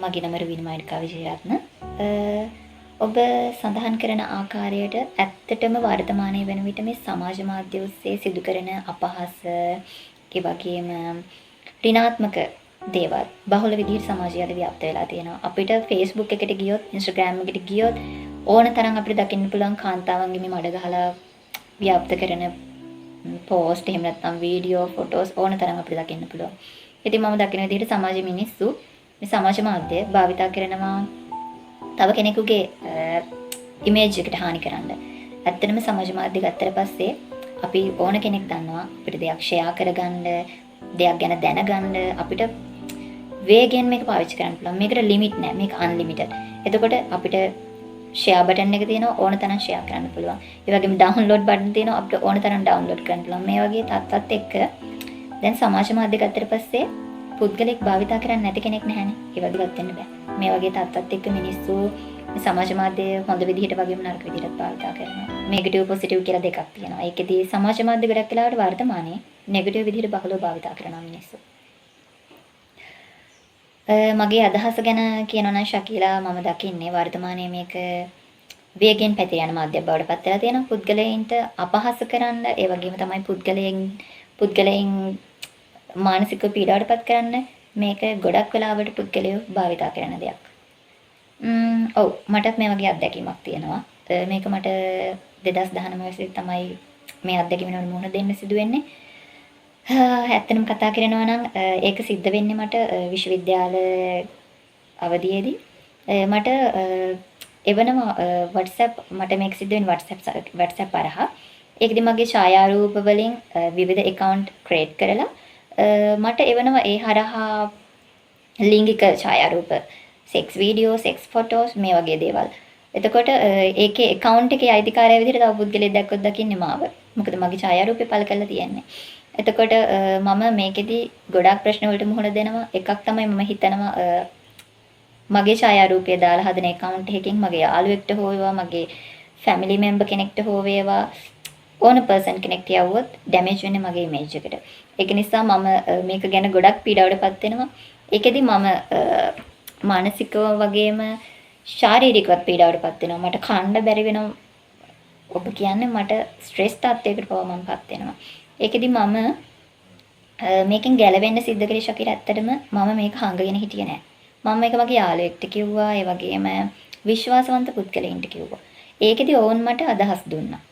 මගේ නම රුවින මයිඩිකා විජයරත්න. ඔබ සඳහන් කරන ආකාරයට ඇත්තටම වර්තමානයේ වෙන විට මේ සමාජ මාධ්‍ය ඔස්සේ සිදු කරන අපහාස, ඒ වගේම ඍණාත්මක දේවල් බහුල විදිහට සමාජය අද ව්‍යාප්ත වෙලා තියෙනවා. අපිට Facebook එකට ගියොත්, Instagram එකට ගියොත් ඕන තරම් අපිට දකින්න පුළුවන් කාන්තාවන්ගේ මේ මඩ ගහලා ව්‍යාප්ත කරන පෝස්ට්, එහෙම නැත්නම් වීඩියෝ, ෆොටෝස් ඕන තරම් අපිට දකින්න පුළුවන්. ඉතින් මම දකින විදිහට සමාජ මිනිස්සු මේ සමාජ මාධ්‍ය භාවිතා කරනවා තව කෙනෙකුගේ ඉමේජ් එකට හානි කරන්න. ඇත්තටම සමාජ මාධ්‍ය ගත්තට පස්සේ අපි ඕන කෙනෙක් දන්නවා අපිට දෙයක් ෂෙයා කරගන්න, දෙයක් ගැන දැනගන්න අපිට වේගෙන් මේක පාවිච්චි කරන්න පුළුවන්. මේකට ලිමිට් නැහැ. මේක අන්ලිමිටඩ්. එතකොට අපිට ෂෙයා බටන් එක තියෙනවා, ඕන තරම් ෂෙයා කරන්න පුළුවන්. ඒ වගේම ඩවුන්ලෝඩ් බටන් තියෙනවා, අපිට ඕන තරම් ඩවුන්ලෝඩ් කරන්න පුළුවන්. මේ වගේ තත්ත්වත් එක්ක දැන් සමාජ මාධ්‍ය ගත්තට පස්සේ පුද්ගලික භාවිතා කරන්නේ නැති කෙනෙක් නැහැනේ. ඒ වගේවත් වෙන්න බෑ. මේ වගේ තත්ත්වත් එක්ක මිනිස්සු සමාජ මාධ්‍ය හොඳ විදිහට වගේම නරක විදිහට භාවිතා කරනවා. නෙගටිව් පොසිටිව් කියලා දෙකක් තියෙනවා. ඒකෙදී සමාජ මාධ්‍ය ගොඩක් වෙලාවට වර්තමානයේ නෙගටිව් විදිහට බහුලව භාවිතා කරනවා මිනිස්සු. මගේ අදහස ගැන කියනවා නම් ශකීලා මම දකින්නේ වර්තමානයේ මේක වේගෙන් පැතිර යන මාධ්‍යයක් බවට පත් වෙලා තියෙනවා. පුද්ගලයන්ට අපහාස කරන්න, ඒ වගේම තමයි පුද්ගලයන් මානසික පීඩාවට පත් කරන්න මේක ගොඩක් වෙලාවට පුද්ගලයෝ භාවිතා කරන දෙයක්. ඔව් මටත් මේ වගේ අත්දැකීමක් තියෙනවා. මේක මට 2019 වසරේ තමයි මේ අත්දැකීම වල මුහුණ දෙන්න සිදු වෙන්නේ. ඇත්තටම කතා කරනවා නම් ඒක සිද්ධ වෙන්නේ මට විශ්වවිද්‍යාල අවධියේදී. මට එවනවා WhatsApp මට මේක සිද්ධ වෙන්නේ WhatsApp හරහා. ඒකදී මගේ ඡායාරූප වලින් විවිධ account create කරලා මට එවනවා ඒ හරහා ලිංගික ඡායාරූප, sex videos, sex photos මේ වගේ දේවල්. එතකොට ඒකේ account එකේ අයිතිකාරය විදිහට තව පුද්ගලයෙක් දැක්කොත් දකින්නේ මාව. මොකද මගේ ඡායාරූපේ පළ කරලා තියෙන්නේ. එතකොට මම මේකෙදි ගොඩාක් ප්‍රශ්න වලට මුහුණ දෙනවා. එකක් තමයි මම හිතනවා මගේ ඡායාරූපය දාලා හදන account එකකින් මගේ යාළුවෙක්ට හෝ වේවා, මගේ family member කෙනෙක්ට හෝ වේවා, ඕන person කෙනෙක්ට යවුවොත් damage වෙන්නේ මගේ image එකට. ඒක නිසා මම මේක ගැන ගොඩක් පීඩාවටපත් වෙනවා. ඒකෙදි මම මානසිකව වගේම ශාරීරිකවත් පීඩාවටපත් වෙනවා. මට කන්න බැරි වෙනවා. ඔබ කියන්නේ මට ස්ට්‍රෙස් තත්යකට පවා මමපත් වෙනවා. ඒකෙදි මම මේකෙන් ගැලවෙන්න සිද්ධ කළේ ශකීර ඇත්තටම මම මේක හංගගෙන හිටියේ නෑ. මම මේක මගේ යාළුවෙක්ට කිව්වා, ඒ වගේම විශ්වාසවන්ත පුද්ගලයින්ට කිව්වා. ඒකෙදි ඕන් මට අදහස් දුන්නා.